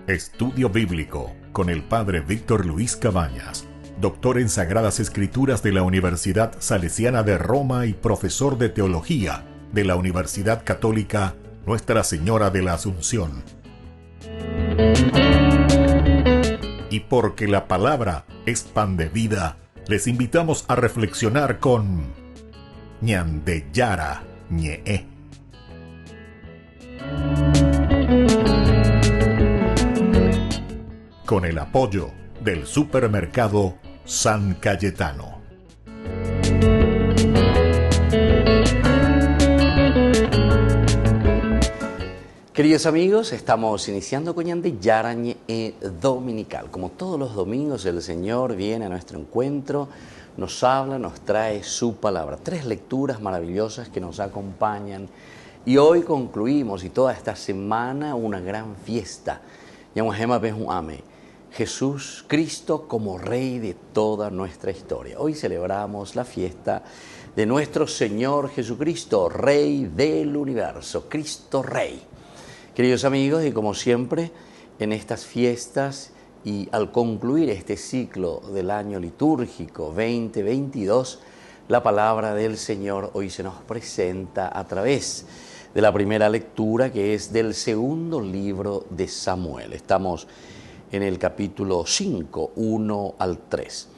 Estudio Bíblico con el Padre Víctor Luis Cabañas, doctor en Sagradas Escrituras de la Universidad Salesiana de Roma y profesor de Teología de la Universidad Católica Nuestra Señora de la Asunción. Y porque la palabra es pan de vida, les invitamos a reflexionar con Ñandeyara Ñe'e. Con el apoyo del supermercado San Cayetano. Queridos amigos, estamos iniciando con Ñandeyara Ñe'e Dominical. Como todos los domingos, el Señor viene a nuestro encuentro, nos habla, nos trae su palabra. 3 lecturas maravillosas que nos acompañan. Y hoy concluimos, y toda esta semana, una gran fiesta. Jesús Cristo como Rey de toda nuestra historia. Hoy celebramos la fiesta de nuestro Señor Jesucristo, Rey del universo, Cristo Rey. Queridos amigos, y como siempre, en estas fiestas y al concluir este ciclo del año litúrgico 2022, la palabra del Señor hoy se nos presenta a través de la primera lectura, que es del segundo libro de Samuel. Estamos en el capítulo 5, 1 al 3.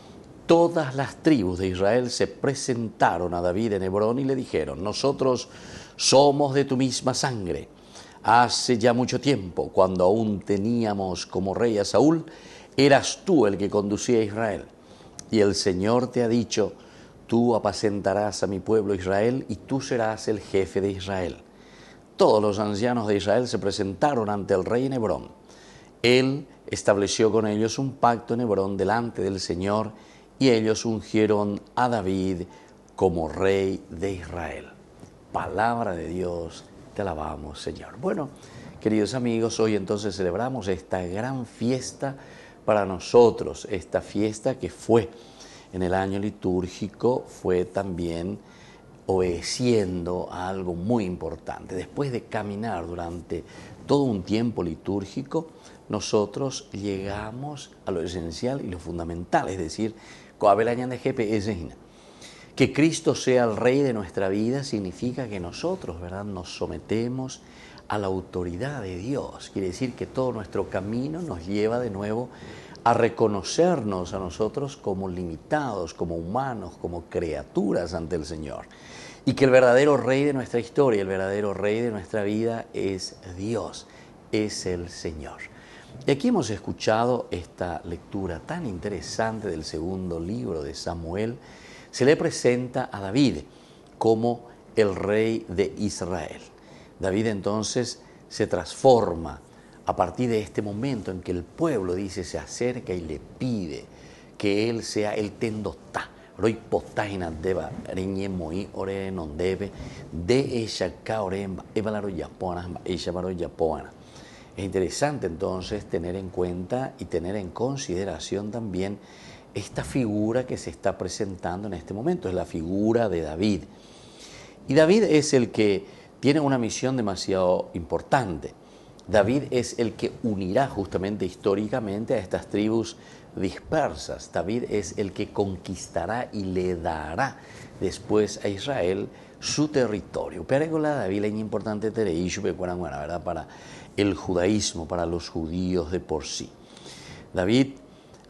Todas las tribus de Israel se presentaron a David en Hebrón y le dijeron: nosotros somos de tu misma sangre. Hace ya mucho tiempo, cuando aún teníamos como rey a Saúl, eras tú el que conducía a Israel. Y el Señor te ha dicho: tú apacentarás a mi pueblo Israel y tú serás el jefe de Israel. Todos los ancianos de Israel se presentaron ante el rey en Hebrón. Él estableció con ellos un pacto en Hebrón delante del Señor, y ellos ungieron a David como rey de Israel. Palabra de Dios, te alabamos, Señor. Bueno, queridos amigos, hoy entonces celebramos esta gran fiesta para nosotros. Esta fiesta que fue en el año litúrgico, fue también obedeciendo a algo muy importante. Después de caminar durante todo un tiempo litúrgico, nosotros llegamos a lo esencial y lo fundamental, es decir, que Cristo sea el Rey de nuestra vida significa que nosotros, ¿verdad?, nos sometemos a la autoridad de Dios. Quiere decir que todo nuestro camino nos lleva de nuevo a reconocernos a nosotros como limitados, como humanos, como criaturas ante el Señor. Y que el verdadero Rey de nuestra historia, el verdadero Rey de nuestra vida es Dios, es el Señor. Y aquí hemos escuchado esta lectura tan interesante del segundo libro de Samuel. Se le presenta a David como el rey de Israel. David entonces se transforma a partir de este momento en que el pueblo, dice, se acerca y le pide que él sea el tendotá. Roy potágina deba reñe moi ore non debe de ella caoremba evalaro yapona ella varo yapona. Es interesante entonces tener en cuenta y tener en consideración también esta figura que se está presentando en este momento. Es la figura de David. Y David es el que tiene una misión demasiado importante. David es el que unirá justamente históricamente a estas tribus dispersas. David es el que conquistará y le dará después a Israel su territorio. Pero la David es importante, ¿verdad?, para el judaísmo, para los judíos de por sí. David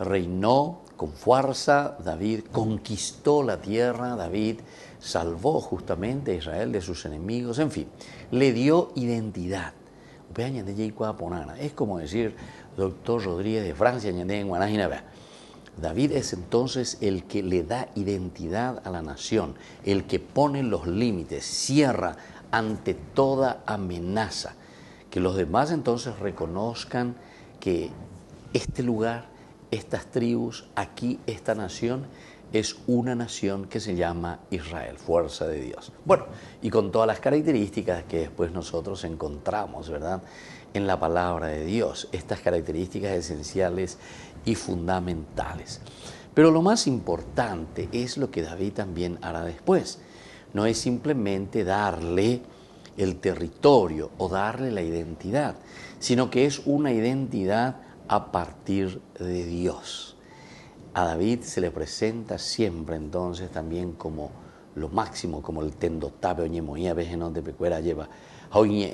reinó con fuerza, David conquistó la tierra, David salvó justamente a Israel de sus enemigos, en fin, le dio identidad. Es como decir, doctor Rodríguez de Francia, David es entonces el que le da identidad a la nación, el que pone los límites, cierra ante toda amenaza. Que los demás entonces reconozcan que este lugar, estas tribus, aquí esta nación, es una nación que se llama Israel, fuerza de Dios. Bueno, y con todas las características que después nosotros encontramos, ¿verdad?, en la palabra de Dios, estas características esenciales y fundamentales. Pero lo más importante es lo que David también hará después. No es simplemente darle el territorio o darle la identidad, sino que es una identidad a partir de Dios. A David se le presenta siempre entonces también como lo máximo, como el tendotabe oñemoía vejenon de pecuera lleva. Bueno,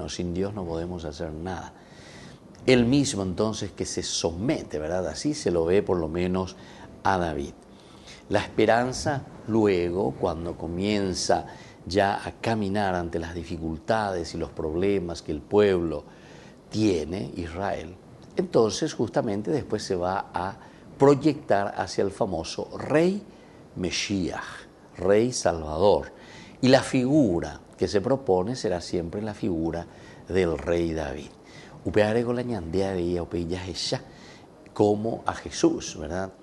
sin Dios no podemos hacer nada. Él mismo entonces que se somete, ¿verdad? Así se lo ve por lo menos a David. La esperanza luego, cuando comienza ya a caminar ante las dificultades y los problemas que el pueblo tiene, Israel, entonces justamente después se va a proyectar hacia el famoso Rey Mesías, Rey Salvador. Y la figura que se propone será siempre la figura del Rey David. Como a Jesús, ¿verdad?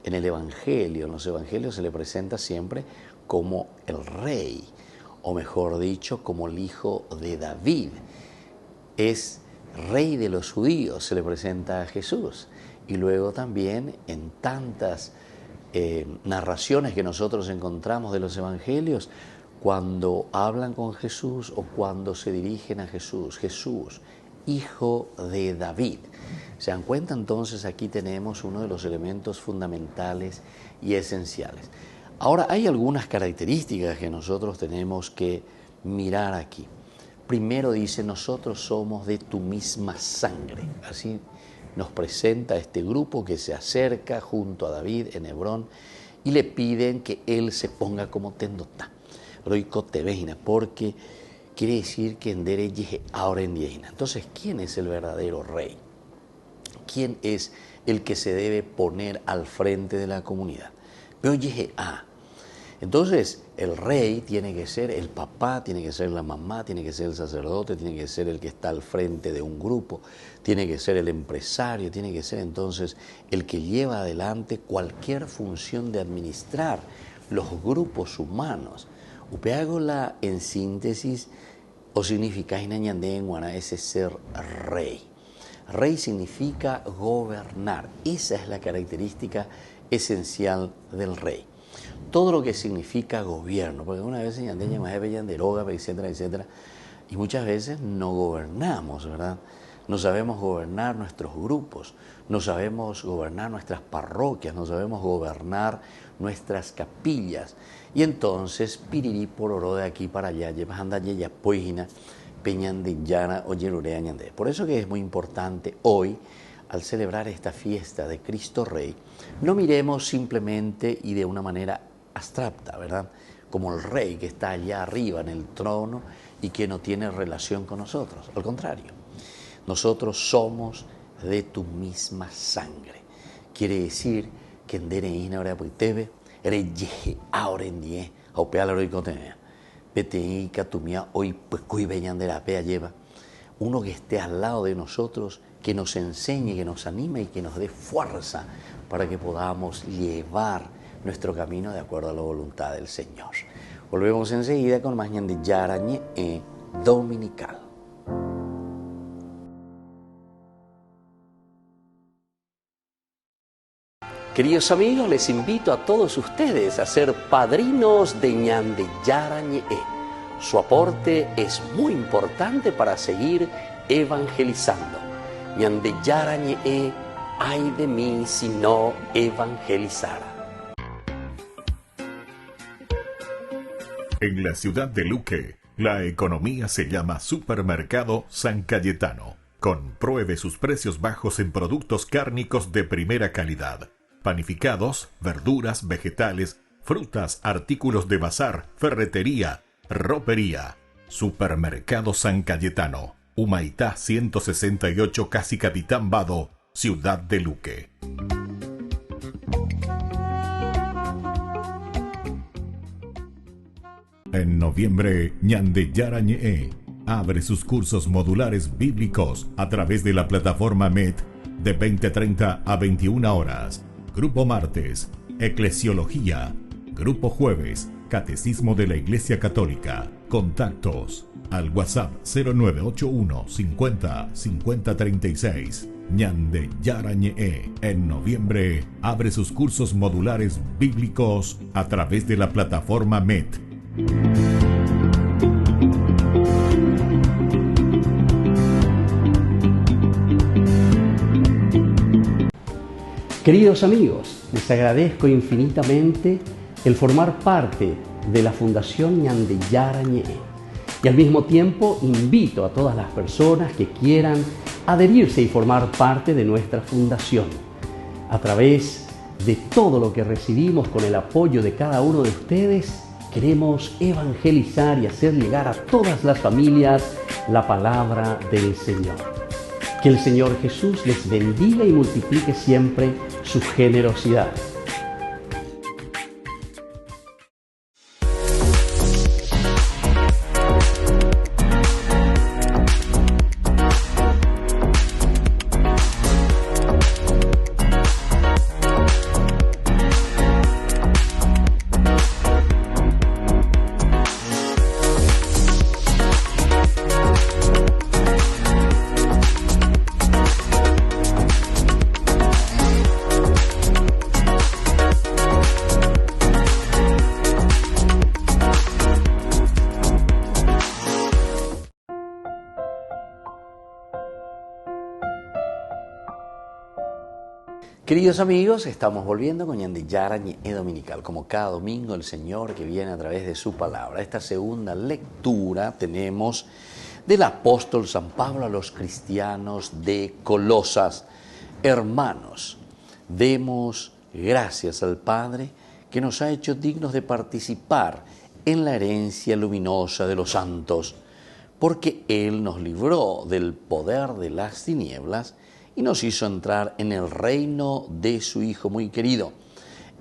En el Evangelio, en los Evangelios se le presenta siempre como el Rey, o mejor dicho, como el Hijo de David. Es Rey de los judíos, se le presenta a Jesús. Y luego también en tantas narraciones que nosotros encontramos de los Evangelios, cuando hablan con Jesús o cuando se dirigen a Jesús, Jesús, Hijo de David. ¿Se dan cuenta? Entonces aquí tenemos uno de los elementos fundamentales y esenciales. Ahora, hay algunas características que nosotros tenemos que mirar aquí. Primero dice, nosotros somos de tu misma sangre. Así nos presenta este grupo que se acerca junto a David en Hebrón y le piden que él se ponga como tendotá. Porque quiere decir que en derecho ahora en diejina. Entonces, ¿quién es el verdadero rey? ¿Quién es el que se debe poner al frente de la comunidad? Pero entonces, el rey tiene que ser el papá, tiene que ser la mamá, tiene que ser el sacerdote, tiene que ser el que está al frente de un grupo, tiene que ser el empresario, tiene que ser entonces el que lleva adelante cualquier función de administrar los grupos humanos. Upeágola en síntesis o significa ese ser rey. Rey significa gobernar. Esa es la característica esencial del rey. Todo lo que significa gobierno, porque una vez etcétera, etcétera, y muchas veces no gobernamos, ¿verdad? No sabemos gobernar nuestros grupos, no sabemos gobernar nuestras parroquias, no sabemos gobernar nuestras capillas. Y entonces, piriri pororó de aquí para allá, llevas anda ya poigina, peñandillana o yerurea ñandé. Por eso que es muy importante hoy, al celebrar esta fiesta de Cristo Rey, no miremos simplemente y de una manera abstracta, ¿verdad? Como el rey que está allá arriba en el trono y que no tiene relación con nosotros. Al contrario, nosotros somos de tu misma sangre. Quiere decir que en Dereina ahora teve, eres ahora en die, aupeala roicotenea, peteika tumia hoy pues cuy veñan de la pea lleva, uno que esté al lado de nosotros, que nos enseñe, que nos anime y que nos dé fuerza para que podamos llevar nuestro camino de acuerdo a la voluntad del Señor. Volvemos enseguida con más de Yarañe Dominical. Queridos amigos, les invito a todos ustedes a ser padrinos de Ñande Yarañe. Su aporte es muy importante para seguir evangelizando. Ñande Yarañe, ay de mí si no evangelizara. En la ciudad de Luque, la economía se llama Supermercado San Cayetano. Compruebe sus precios bajos en productos cárnicos de primera calidad. Panificados, verduras, vegetales, frutas, artículos de bazar, ferretería, ropería. Supermercado San Cayetano, Humaitá 168, Casi Capitán Vado, ciudad de Luque. En noviembre, Ñande Yarañe abre sus cursos modulares bíblicos a través de la plataforma MET de 20:30 a 21 horas. Grupo martes, Eclesiología. Grupo jueves, Catecismo de la Iglesia Católica. Contactos al WhatsApp 0981 50 50 36. Ñande Yarañe en noviembre abre sus cursos modulares bíblicos a través de la plataforma MET. Queridos amigos, les agradezco infinitamente el formar parte de la Fundación Ñandeyara Ñe'e y al mismo tiempo invito a todas las personas que quieran adherirse y formar parte de nuestra fundación. A través de todo lo que recibimos con el apoyo de cada uno de ustedes, queremos evangelizar y hacer llegar a todas las familias la palabra del Señor. Que el Señor Jesús les bendiga y multiplique siempre su generosidad. Queridos amigos, estamos volviendo con Ñandeyara Ñe'e Dominical, como cada domingo el Señor que viene a través de su palabra. Esta segunda lectura tenemos del apóstol San Pablo a los cristianos de Colosas. Hermanos, demos gracias al Padre que nos ha hecho dignos de participar en la herencia luminosa de los santos, porque Él nos libró del poder de las tinieblas y nos hizo entrar en el reino de su Hijo muy querido,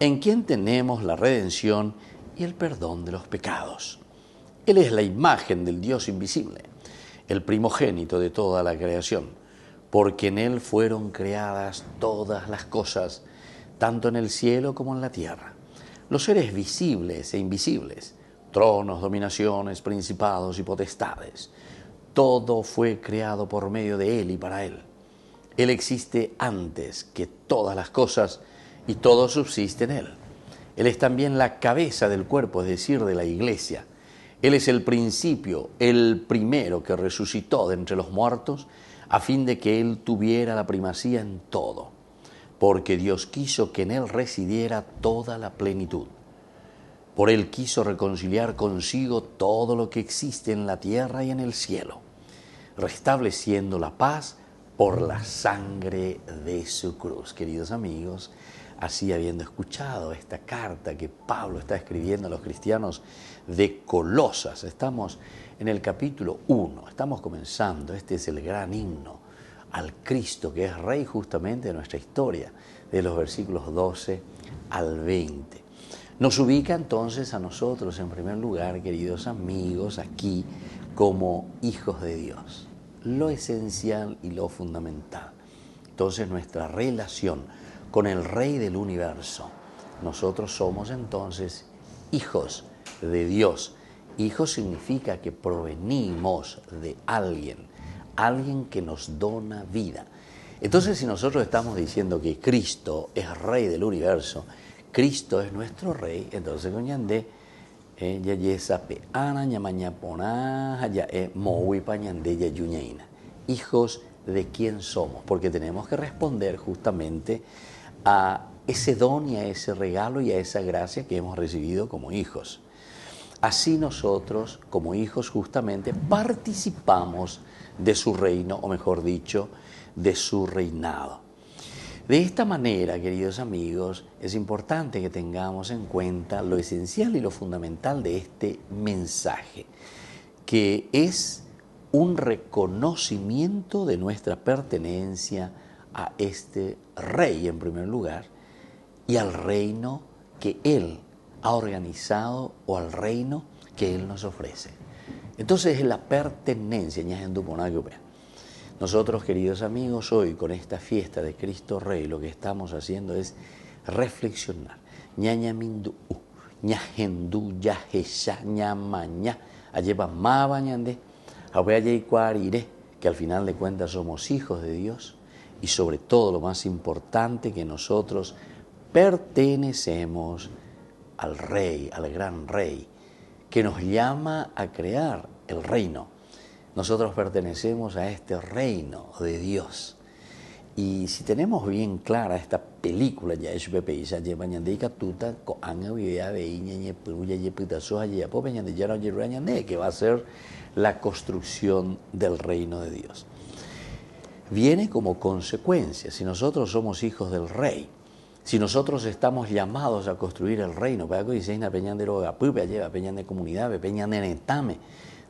en quien tenemos la redención y el perdón de los pecados. Él es la imagen del Dios invisible, el primogénito de toda la creación, porque en Él fueron creadas todas las cosas, tanto en el cielo como en la tierra, los seres visibles e invisibles, tronos, dominaciones, principados y potestades. Todo fue creado por medio de Él y para Él. Él existe antes que todas las cosas y todo subsiste en Él. Él es también la cabeza del cuerpo, es decir, de la iglesia. Él es el principio, el primero que resucitó de entre los muertos, a fin de que Él tuviera la primacía en todo, porque Dios quiso que en Él residiera toda la plenitud. Por Él quiso reconciliar consigo todo lo que existe en la tierra y en el cielo, restableciendo la paz por la sangre de su cruz. Queridos amigos, así habiendo escuchado esta carta que Pablo está escribiendo a los cristianos de Colosas, estamos en el capítulo 1, estamos comenzando, este es el gran himno al Cristo que es Rey justamente de nuestra historia, de los versículos 12 al 20. Nos ubica entonces a nosotros en primer lugar, queridos amigos, aquí como hijos de Dios. Lo esencial y lo fundamental. Entonces nuestra relación con el Rey del universo. Nosotros somos entonces hijos de Dios. Hijo significa que provenimos de alguien que nos dona vida. Entonces si nosotros estamos diciendo que Cristo es Rey del universo, Cristo es nuestro Rey, entonces con Ñandé, hijos de quién somos, porque tenemos que responder justamente a ese don y a ese regalo y a esa gracia que hemos recibido como hijos. Así nosotros, como hijos, justamente participamos de su reino, o mejor dicho, de su reinado. De esta manera, queridos amigos, es importante que tengamos en cuenta lo esencial y lo fundamental de este mensaje, que es un reconocimiento de nuestra pertenencia a este Rey en primer lugar y al reino que Él ha organizado o al reino que Él nos ofrece. Entonces es la pertenencia. Nosotros, queridos amigos, hoy con esta fiesta de Cristo Rey, lo que estamos haciendo es reflexionar. Ñañamindu, ñajendu, yajesha, ñamaña, ayeba mabañande, que al final de cuentas somos hijos de Dios y sobre todo lo más importante, que nosotros pertenecemos al Rey, al gran Rey, que nos llama a crear el reino. Nosotros pertenecemos a este reino de Dios. Y si tenemos bien clara esta película, ya es Pepe, ya lleva ñandeica tuta, con anga vivía veíña, ñe puya, ye pitazo, ya pope ñande, ya no lleva ñande, que va a ser la construcción del reino de Dios. Viene como consecuencia, si nosotros somos hijos del rey, si nosotros estamos llamados a construir el reino,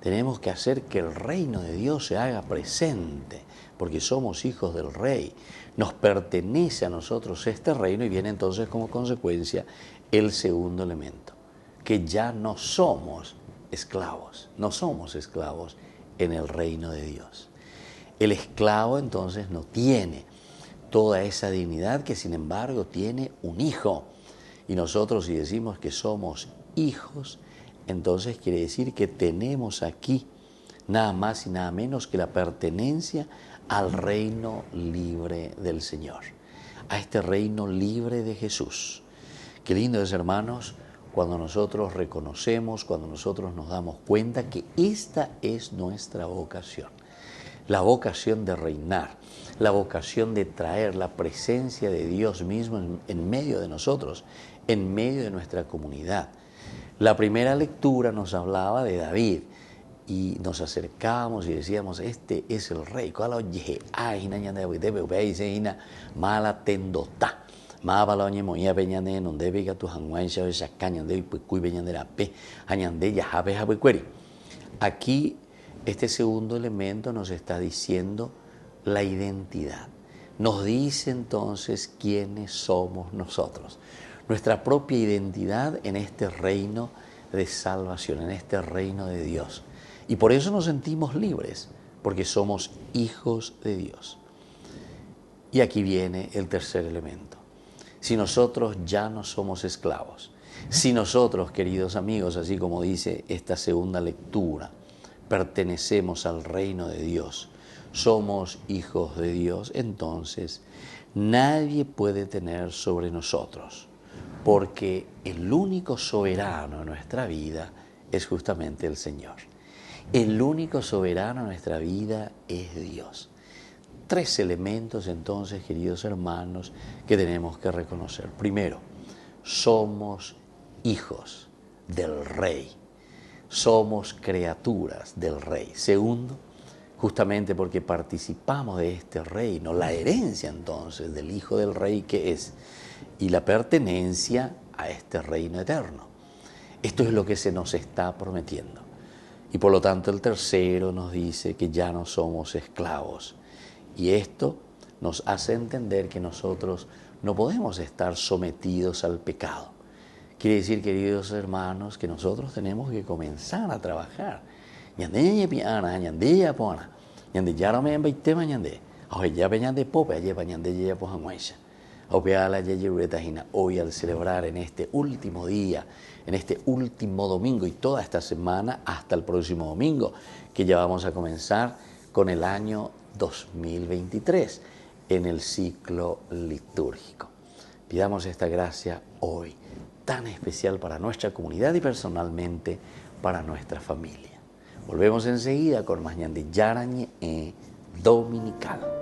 tenemos que hacer que el reino de Dios se haga presente, porque somos hijos del rey. Nos pertenece a nosotros este reino y viene entonces como consecuencia el segundo elemento, que ya no somos esclavos en el reino de Dios. El esclavo entonces no tiene toda esa dignidad que sin embargo tiene un hijo. Y nosotros si decimos que somos hijos, entonces quiere decir que tenemos aquí nada más y nada menos que la pertenencia al reino libre del Señor, a este reino libre de Jesús. Qué lindo es, hermanos, cuando nosotros reconocemos, cuando nosotros nos damos cuenta que esta es nuestra vocación. La vocación de reinar, la vocación de traer la presencia de Dios mismo en medio de nosotros, en medio de nuestra comunidad. La primera lectura nos hablaba de David y nos acercábamos y decíamos, este es el rey. Mala tendota. Aquí este segundo elemento nos está diciendo la identidad. Nos dice entonces quiénes somos nosotros. Nuestra propia identidad en este reino de salvación, en este reino de Dios. Y por eso nos sentimos libres, porque somos hijos de Dios. Y aquí viene el tercer elemento. Si nosotros ya no somos esclavos, si nosotros, queridos amigos, así como dice esta segunda lectura, pertenecemos al reino de Dios, somos hijos de Dios, entonces nadie puede tener sobre nosotros, porque el único soberano en nuestra vida es justamente el Señor. El único soberano en nuestra vida es Dios. Tres elementos entonces, queridos hermanos, que tenemos que reconocer. Primero, somos hijos del Rey. Somos criaturas del Rey. Segundo, justamente porque participamos de este reino, la herencia entonces del Hijo del Rey que es, y la pertenencia a este reino eterno. Esto es lo que se nos está prometiendo. Y por lo tanto el tercero nos dice que ya no somos esclavos. Y esto nos hace entender que nosotros no podemos estar sometidos al pecado. Quiere decir, queridos hermanos, que nosotros tenemos que comenzar a trabajar. Hoy al celebrar en este último día, en este último domingo y toda esta semana hasta el próximo domingo, que ya vamos a comenzar con el año 2023 en el ciclo litúrgico. Pidamos esta gracia hoy, tan especial para nuestra comunidad y personalmente para nuestra familia. Volvemos enseguida con más ñande Yarañe Dominical.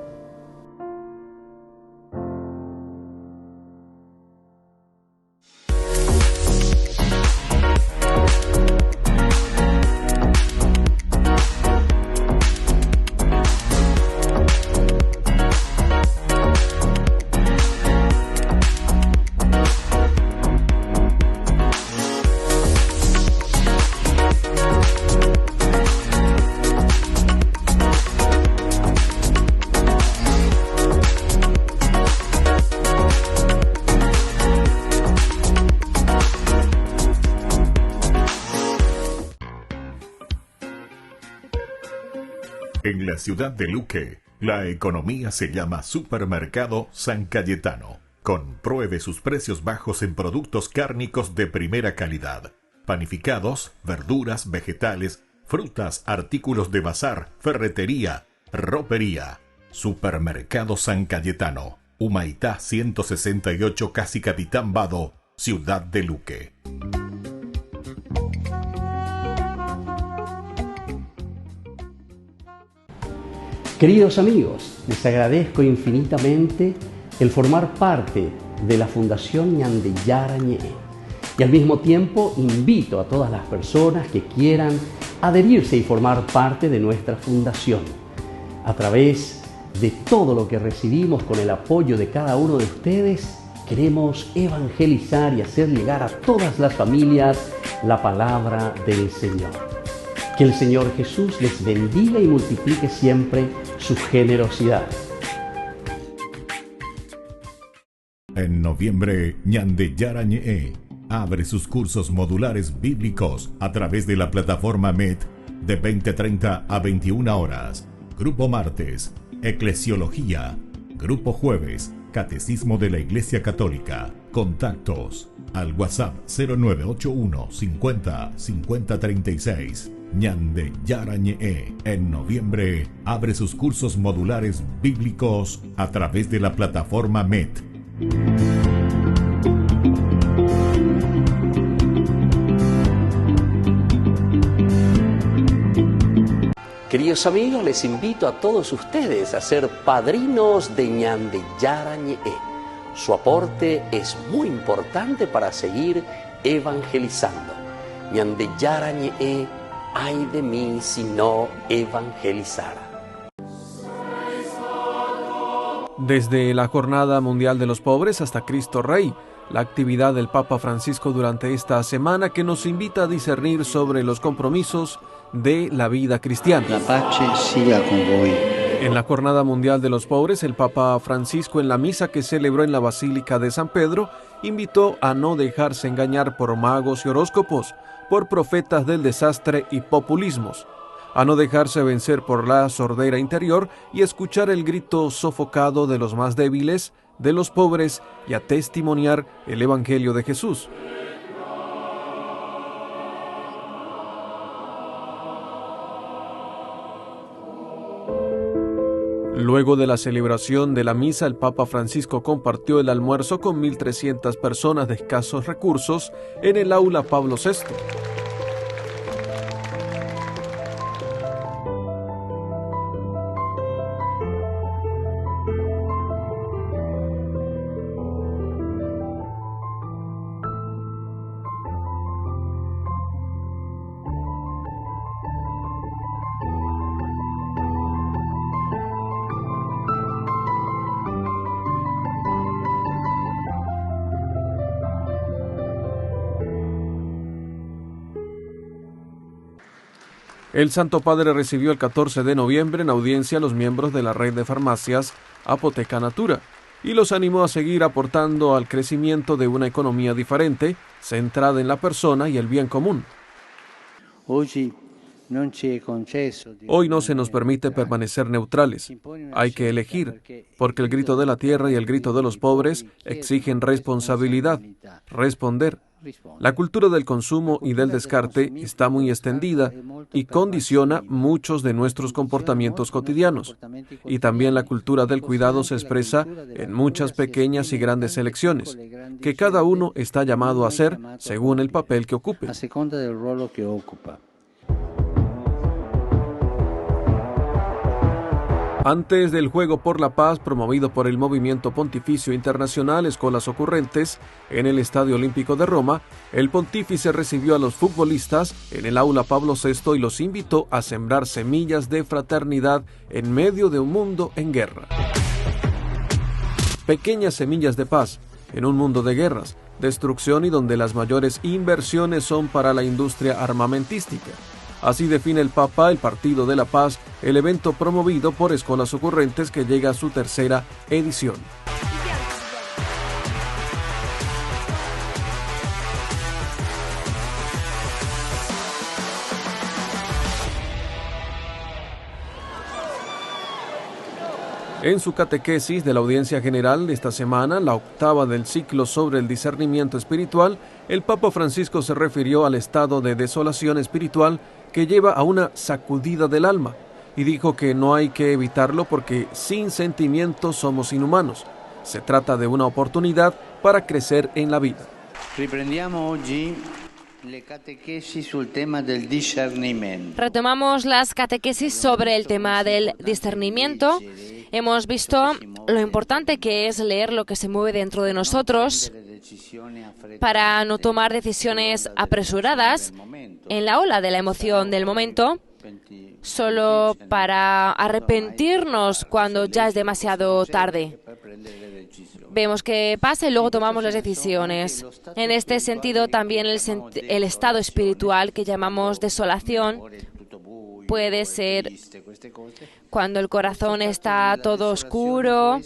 En la ciudad de Luque, la economía se llama Supermercado San Cayetano. Compruebe sus precios bajos en productos cárnicos de primera calidad. Panificados, verduras, vegetales, frutas, artículos de bazar, ferretería, ropería. Supermercado San Cayetano. Humaitá 168, Casi Capitán Vado, ciudad de Luque. Queridos amigos, les agradezco infinitamente el formar parte de la Fundación Ñandeyara Ñe'e y al mismo tiempo invito a todas las personas que quieran adherirse y formar parte de nuestra fundación. A través de todo lo que recibimos con el apoyo de cada uno de ustedes, queremos evangelizar y hacer llegar a todas las familias la palabra del Señor. Que el Señor Jesús les bendiga y multiplique siempre su generosidad. En noviembre, Ñandeyara Ñe'e abre sus cursos modulares bíblicos a través de la plataforma MET de 20:30 a 21 horas. Grupo martes, Eclesiología. Grupo jueves, Catecismo de la Iglesia Católica. Contactos al WhatsApp 0981 50 50 36. Ñandeyara Ñe'e en noviembre abre sus cursos modulares bíblicos a través de la plataforma MET. Queridos amigos, les invito a todos ustedes a ser padrinos de Ñandeyara Ñe'e. Su aporte es muy importante para seguir evangelizando. Ñandeyara Ñe'e, ay de mí si no evangelizara. Desde la Jornada Mundial de los Pobres hasta Cristo Rey, la actividad del Papa Francisco durante esta semana que nos invita a discernir sobre los compromisos de la vida cristiana. La pace sia con voi. En la Jornada Mundial de los Pobres, el Papa Francisco, en la misa que celebró en la Basílica de San Pedro, invitó a no dejarse engañar por magos y horóscopos, por profetas del desastre y populismos, a no dejarse vencer por la sordera interior y escuchar el grito sofocado de los más débiles, de los pobres, y a testimoniar el Evangelio de Jesús. Luego de la celebración de la misa, el Papa Francisco compartió el almuerzo con 1.300 personas de escasos recursos en el aula Pablo VI. El Santo Padre recibió el 14 de noviembre en audiencia a los miembros de la red de farmacias Apoteca Natura y los animó a seguir aportando al crecimiento de una economía diferente, centrada en la persona y el bien común. Hoy no se nos permite permanecer neutrales. Hay que elegir, porque el grito de la tierra y el grito de los pobres exigen responsabilidad, responder. La cultura del consumo y del descarte está muy extendida y condiciona muchos de nuestros comportamientos cotidianos. Y también la cultura del cuidado se expresa en muchas pequeñas y grandes elecciones, que cada uno está llamado a hacer según el papel que ocupe. Antes del Juego por la Paz, promovido por el Movimiento Pontificio Internacional Escolas Ocurrentes, en el Estadio Olímpico de Roma, el pontífice recibió a los futbolistas en el aula Pablo VI y los invitó a sembrar semillas de fraternidad en medio de un mundo en guerra. Pequeñas semillas de paz en un mundo de guerras, destrucción y donde las mayores inversiones son para la industria armamentística. Así define el Papa el Partido de la Paz, el evento promovido por Escolas Ocurrentes que llega a su tercera edición. En su catequesis de la audiencia general de esta semana, la octava del ciclo sobre el discernimiento espiritual, el Papa Francisco se refirió al estado de desolación espiritual que lleva a una sacudida del alma y dijo que no hay que evitarlo porque sin sentimientos somos inhumanos. Se trata de una oportunidad para crecer en la vida. Retomamos las catequesis sobre el tema del discernimiento. Hemos visto lo importante que es leer lo que se mueve dentro de nosotros para no tomar decisiones apresuradas en la ola de la emoción del momento, solo para arrepentirnos cuando ya es demasiado tarde. Vemos qué pasa y luego tomamos las decisiones. En este sentido, también el estado espiritual que llamamos desolación puede ser cuando el corazón está todo oscuro.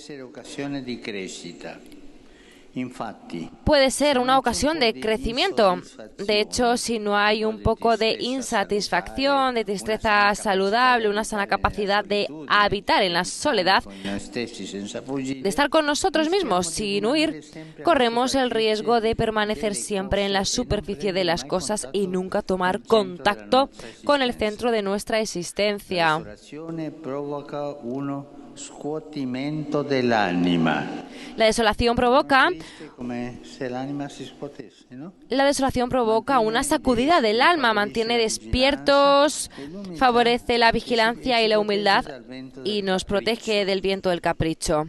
Puede ser una ocasión de crecimiento. De hecho, si no hay un poco de insatisfacción, de tristeza saludable, una sana capacidad de habitar en la soledad, de estar con nosotros mismos sin huir, corremos el riesgo de permanecer siempre en la superficie de las cosas y nunca tomar contacto con el centro de nuestra existencia. La desolación provoca una sacudida del alma, mantiene despiertos, favorece la vigilancia y la humildad y nos protege del viento del capricho.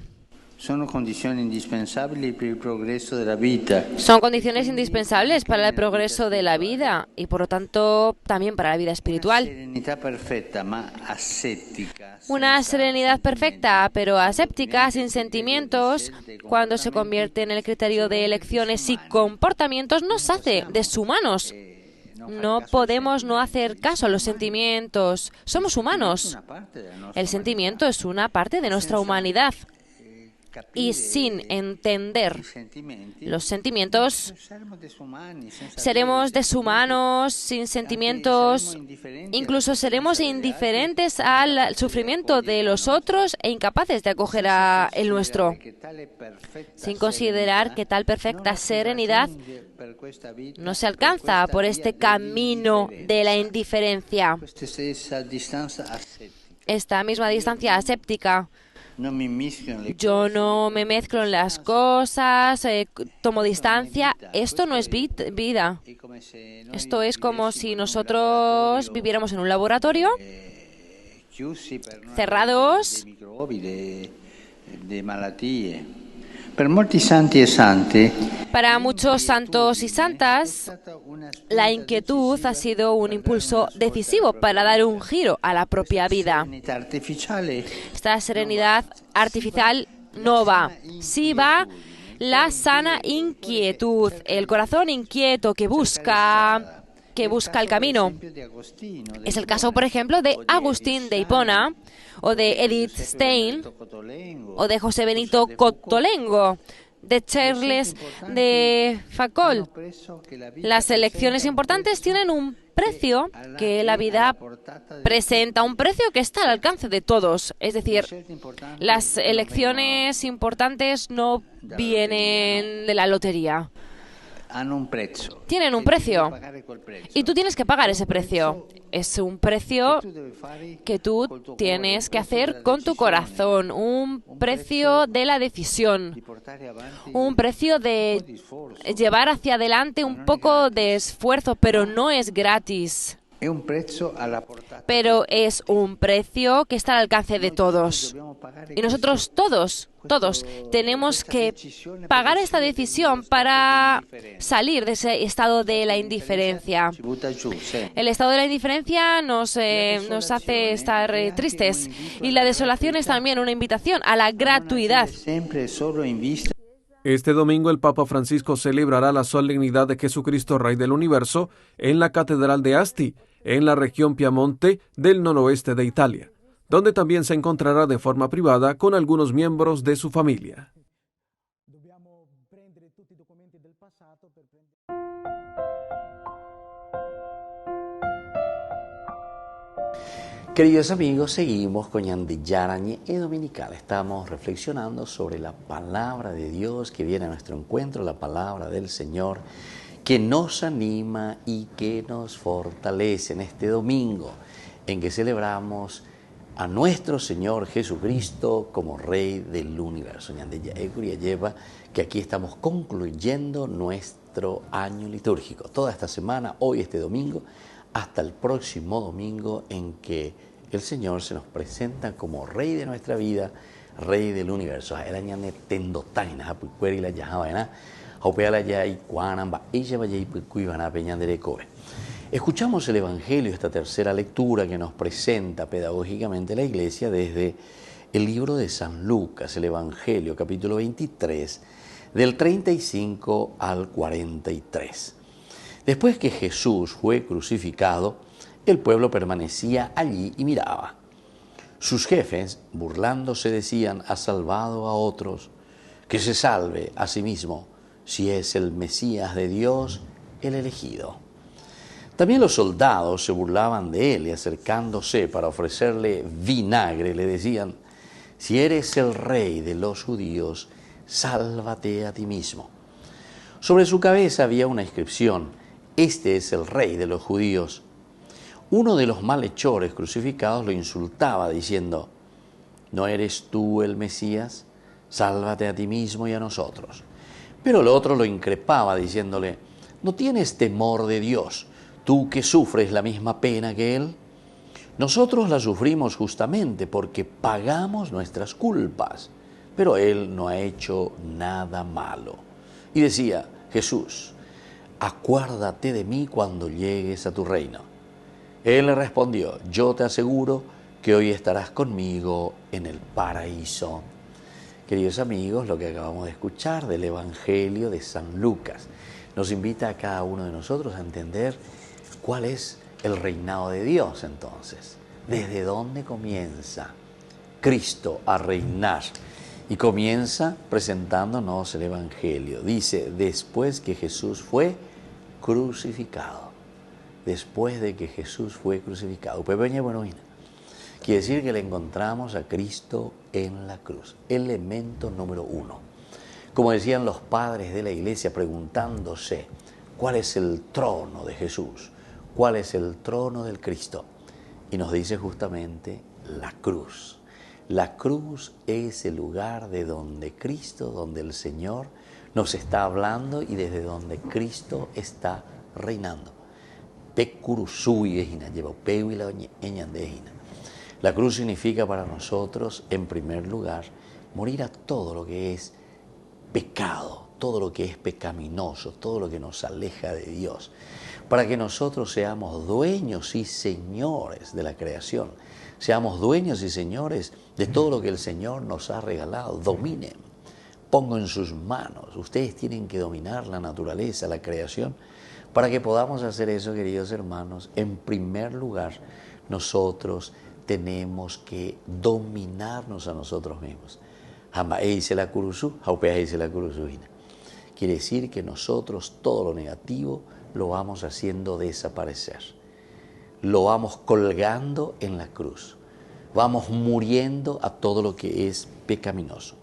Son condiciones indispensables para el progreso de la vida. Son condiciones indispensables para el progreso de la vida y, por lo tanto, también para la vida espiritual. Una serenidad perfecta, pero aséptica, sin sentimientos, cuando se convierte en el criterio de elecciones y comportamientos, nos hace deshumanos. No podemos no hacer caso a los sentimientos. Somos humanos. El sentimiento es una parte de nuestra humanidad. Y sin entender los sentimientos, seremos deshumanos, sin sentimientos, incluso seremos indiferentes al sufrimiento de los otros e incapaces de acoger el nuestro, sin considerar que tal perfecta serenidad no se alcanza por este camino de la indiferencia, esta misma distancia aséptica. Yo no me mezclo en las cosas, tomo distancia. Esto no es vida. Esto es como si nosotros viviéramos en un laboratorio, cerrados. Para muchos santos y santas, la inquietud ha sido un impulso decisivo para dar un giro a la propia vida. Esta serenidad artificial no va. Sí va la sana inquietud, el corazón inquieto que busca el camino. Es el caso, por ejemplo, de Agustín de Hipona, o de Edith Stein, o de José Benito Cotolengo, de Charles de Foucault. Las elecciones importantes tienen un precio que la vida presenta, un precio que está al alcance de todos. Es decir, las elecciones importantes no vienen de la lotería. Tienen un precio y tú tienes que pagar ese precio. Es un precio que tú tienes que hacer con tu corazón, un precio de la decisión, un precio de llevar hacia adelante un poco de esfuerzo, pero no es gratis. Pero es un precio que está al alcance de todos. Y nosotros todos tenemos que pagar esta decisión para salir de ese estado de la indiferencia. El estado de la indiferencia nos hace estar tristes. Y la desolación es también una invitación a la gratuidad. Este domingo el Papa Francisco celebrará la solemnidad de Jesucristo Rey del Universo en la Catedral de Asti, en la región Piamonte del noroeste de Italia, donde también se encontrará de forma privada con algunos miembros de su familia. Queridos amigos, seguimos con Ñandillarañe y Dominical. Estamos reflexionando sobre la palabra de Dios que viene a nuestro encuentro, la palabra del Señor, que nos anima y que nos fortalece en este domingo en que celebramos a nuestro Señor Jesucristo como Rey del Universo. Ñandilla Ecuria lleva que aquí estamos concluyendo nuestra nuestro año litúrgico. Toda esta semana, hoy este domingo, hasta el próximo domingo en que el Señor se nos presenta como Rey de nuestra vida, Rey del universo. Escuchamos el Evangelio, esta tercera lectura que nos presenta pedagógicamente la Iglesia desde el libro de San Lucas, el Evangelio, capítulo 23, del 35 al 43. Después que Jesús fue crucificado, el pueblo permanecía allí y miraba. Sus jefes, burlándose, decían: ha salvado a otros, que se salve a sí mismo, si es el Mesías de Dios, el elegido. También los soldados se burlaban de él y, acercándose para ofrecerle vinagre, le decían: si eres el rey de los judíos, sálvate a ti mismo. Sobre su cabeza había una inscripción: este es el rey de los judíos. Uno de los malhechores crucificados lo insultaba diciendo: ¿no eres tú el Mesías? Sálvate a ti mismo y a nosotros. Pero el otro lo increpaba diciéndole: ¿no tienes temor de Dios, tú que sufres la misma pena que él? Nosotros la sufrimos justamente porque pagamos nuestras culpas, pero él no ha hecho nada malo. Y decía: Jesús, acuérdate de mí cuando llegues a tu reino. Él le respondió: yo te aseguro que hoy estarás conmigo en el paraíso. Queridos amigos, lo que acabamos de escuchar del Evangelio de San Lucas nos invita a cada uno de nosotros a entender cuál es el reinado de Dios entonces. ¿Desde dónde comienza Cristo a reinar? Y comienza presentándonos el Evangelio. Dice: después que Jesús fue crucificado. Después de que Jesús fue crucificado. Quiere decir que le encontramos a Cristo en la cruz. Elemento número 1. Como decían los padres de la Iglesia preguntándose: ¿cuál es el trono de Jesús? ¿Cuál es el trono del Cristo? Y nos dice justamente la cruz. La cruz es el lugar de donde Cristo, donde el Señor nos está hablando y desde donde Cristo está reinando. La cruz significa para nosotros, en primer lugar, morir a todo lo que es pecado, todo lo que es pecaminoso, todo lo que nos aleja de Dios, para que nosotros seamos dueños y señores de la creación, seamos dueños y señores de todo lo que el Señor nos ha regalado. Dominen, pongo en sus manos. Ustedes tienen que dominar la naturaleza, la creación. Para que podamos hacer eso, queridos hermanos, en primer lugar, nosotros tenemos que dominarnos a nosotros mismos. Quiere decir que nosotros todo lo negativo lo vamos haciendo desaparecer. Lo vamos colgando en la cruz. Vamos muriendo a todo lo que es pecaminoso.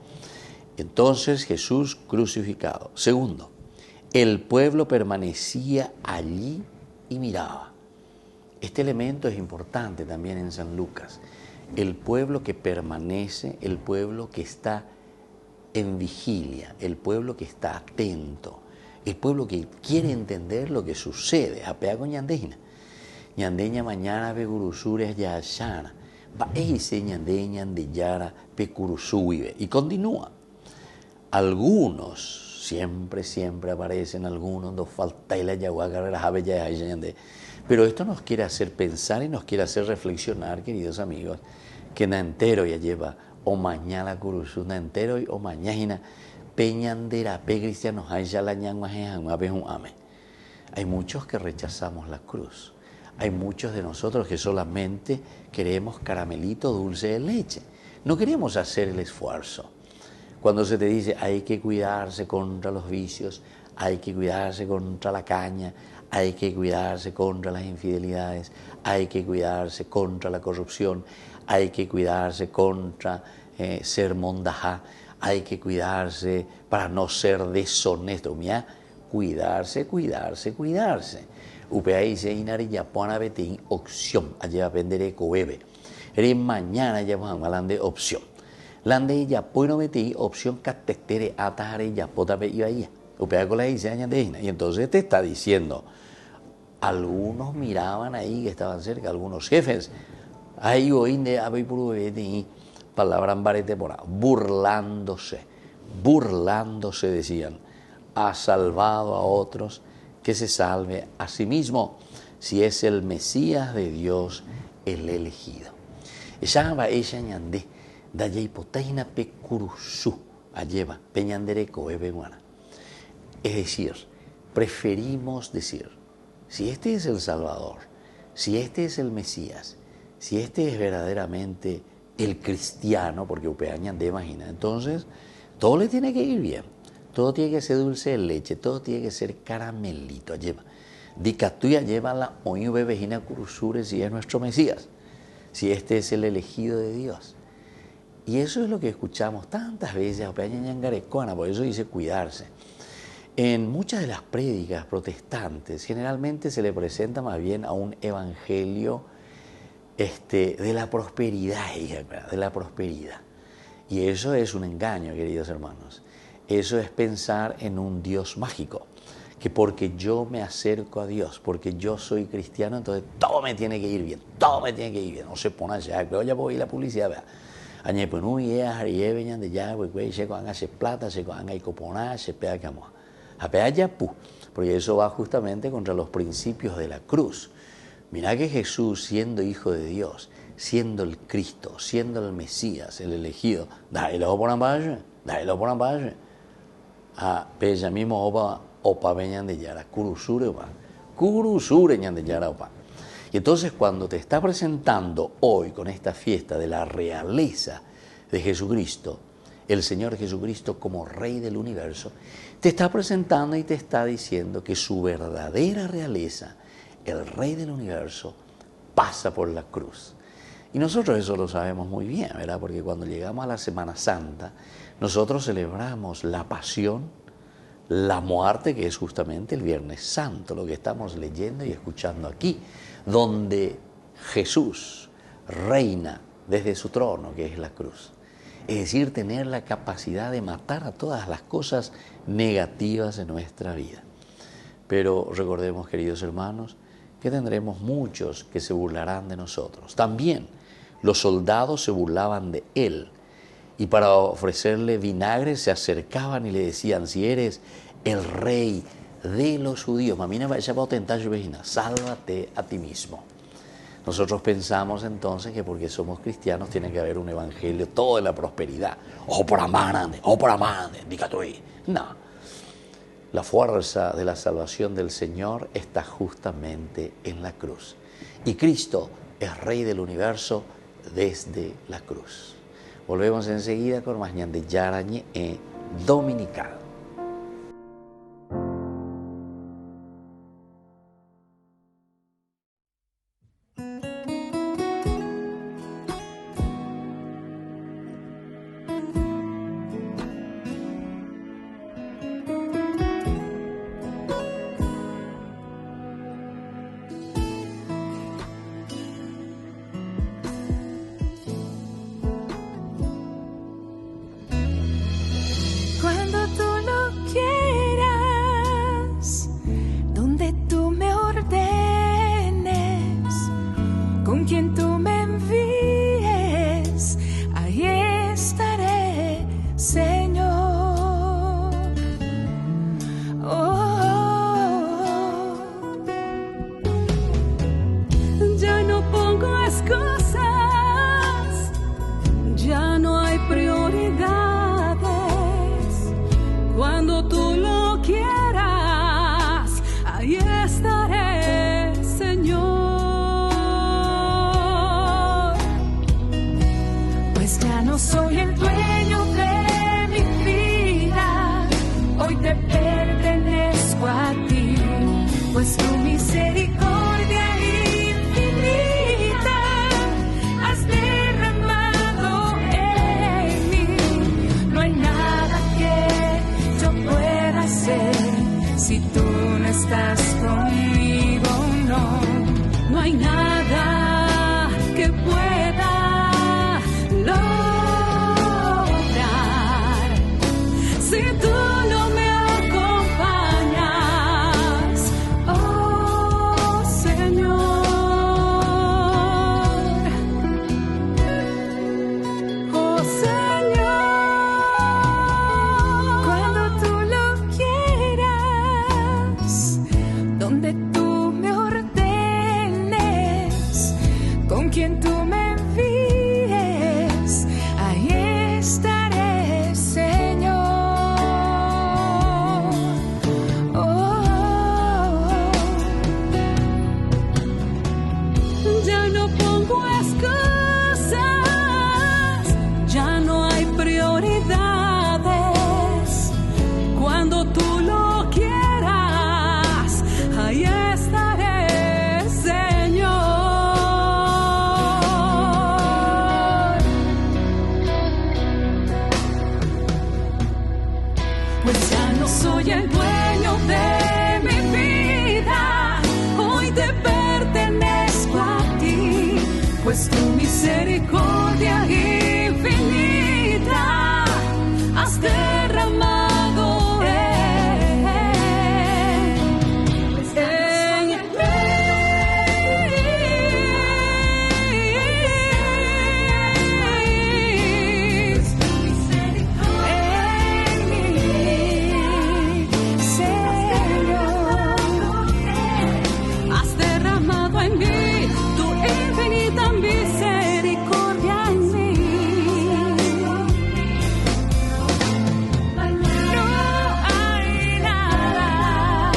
Entonces Jesús crucificado. Segundo, el pueblo permanecía allí y miraba. Este elemento es importante también en San Lucas. El pueblo que permanece, el pueblo que está en vigilia, el pueblo que está atento, el pueblo que quiere entender lo que sucede. Apea con ñandejina. Ñandeña mañana pecurusures ya shana. Va ese ñandeña de yara pecurusuive. Y continúa. Algunos, siempre aparecen algunos, nos falta la yaguacarra, pero esto nos quiere hacer pensar y nos quiere hacer reflexionar, queridos amigos, que na entero ya lleva o mañana curusu, na entero o mañana peñandera, pe cristianos, hay ya la ame. Hay muchos que rechazamos la cruz. Hay muchos de nosotros que solamente queremos caramelito dulce de leche. No queremos hacer el esfuerzo. Cuando se te dice hay que cuidarse contra los vicios, hay que cuidarse contra la caña, hay que cuidarse contra las infidelidades, hay que cuidarse contra la corrupción, hay que cuidarse contra ser mondajá, hay que cuidarse para no ser deshonesto. Mira, cuidarse. Upeahí se inari ya pona betín opción, allá venderé coebe. Eri mañana ya vamos a hablar de opción. Lande ya puedo meter opción catectere atajare ya potape iba ahí. Y entonces te está diciendo, algunos miraban ahí que estaban cerca, algunos jefes, ahí burlándose decían, ha salvado a otros, que se salve a sí mismo, si es el Mesías de Dios, el elegido. Es decir, preferimos decir, si este es el Salvador, si este es el Mesías, si este es verdaderamente el cristiano, porque upeañan imagina, entonces todo le tiene que ir bien, todo tiene que ser dulce de leche, todo tiene que ser caramelito. Lleva, dicatuya lleva la oñu bebejina curusure si es nuestro Mesías, si este es el elegido de Dios. Y eso es lo que escuchamos tantas veces, por eso dice cuidarse. En muchas de las prédicas protestantes generalmente se le presenta más bien a un evangelio de la prosperidad, de la prosperidad. Y eso es un engaño, queridos hermanos. Eso es pensar en un Dios mágico, que porque yo me acerco a Dios, porque yo soy cristiano, entonces todo me tiene que ir bien, todo me tiene que ir bien. No se pone allá, pero ya voy a ir a la publicidad, ¿verdad? Añe pues no ya venían de ya, pues se van a hacer plata, se van a coponar, se pega que amo. A pegar ya porque eso va justamente contra los principios de la cruz. Mirá que Jesús, siendo hijo de Dios, siendo el Cristo, siendo el Mesías, el elegido, dáelo por ambaje. A pella mismo opa venían de yara, curusure ñan de yara opa. Y entonces cuando te está presentando hoy con esta fiesta de la realeza de Jesucristo, el Señor Jesucristo como Rey del universo, te está presentando y te está diciendo que su verdadera realeza, el Rey del universo, pasa por la cruz. Y nosotros eso lo sabemos muy bien, ¿verdad? Porque cuando llegamos a la Semana Santa, nosotros celebramos la pasión, la muerte, que es justamente el Viernes Santo, lo que estamos leyendo y escuchando aquí, donde Jesús reina desde su trono, que es la cruz. Es decir, tener la capacidad de matar a todas las cosas negativas de nuestra vida. Pero recordemos, queridos hermanos, que tendremos muchos que se burlarán de nosotros. También los soldados se burlaban de él y para ofrecerle vinagre se acercaban y le decían, si eres el rey de los judíos, mamina vaya a tentar, sálvate a ti mismo. Nosotros pensamos entonces que porque somos cristianos tiene que haber un evangelio todo de la prosperidad. Ojo por amante, diga tú. No. La fuerza de la salvación del Señor está justamente en la cruz. Y Cristo es Rey del universo desde la cruz. Volvemos enseguida con más ñan de Yarañe Dominical. Pues tu misericordia infinita con quien tú me envíes, ahí estaré, Señor. Ya no pongo excusas, ya no hay prioridades. Cuando tú lo quieras, ahí estaré, Señor. Pues ya no soy el dueño de mi vida, hoy te pertenezco a ti, pues tu misericordia infinita has derramado en mí. Señor, has derramado en mí tu infinita misericordia en mí. No hay nada,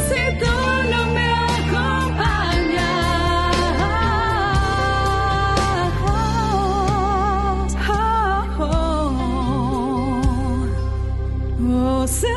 si tú no me acompañas. Oh, Señor.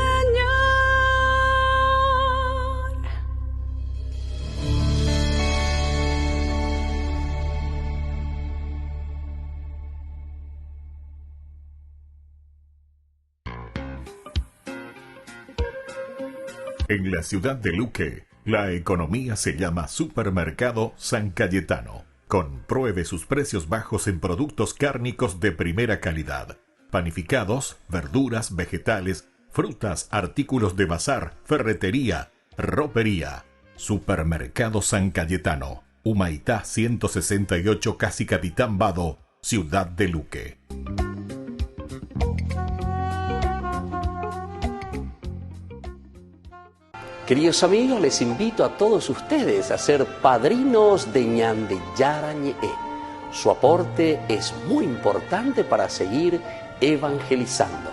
En la ciudad de Luque, la economía se llama Supermercado San Cayetano. Compruebe sus precios bajos en productos cárnicos de primera calidad. Panificados, verduras, vegetales, frutas, artículos de bazar, ferretería, ropería. Supermercado San Cayetano, Humaitá 168, Casi Capitán Vado, ciudad de Luque. Queridos amigos, les invito a todos ustedes a ser padrinos de Ñande Yara Ñe'e. Su aporte es muy importante para seguir evangelizando.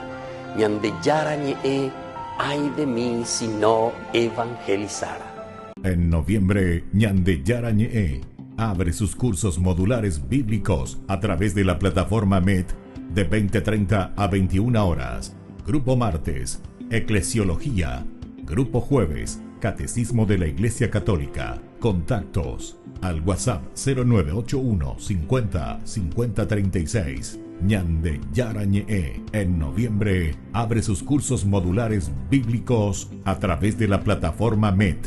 Ñande Yara Ñe'e, ay de mí si no evangelizara. En noviembre, Ñande Yara Ñe'e abre sus cursos modulares bíblicos a través de la plataforma MED de 20:30 a 21 horas. Grupo martes, Eclesiología. Grupo jueves, Catecismo de la Iglesia Católica. Contactos al WhatsApp 0981 50 50 36. Ñande Yara Ñe'e en noviembre abre sus cursos modulares bíblicos a través de la plataforma MED.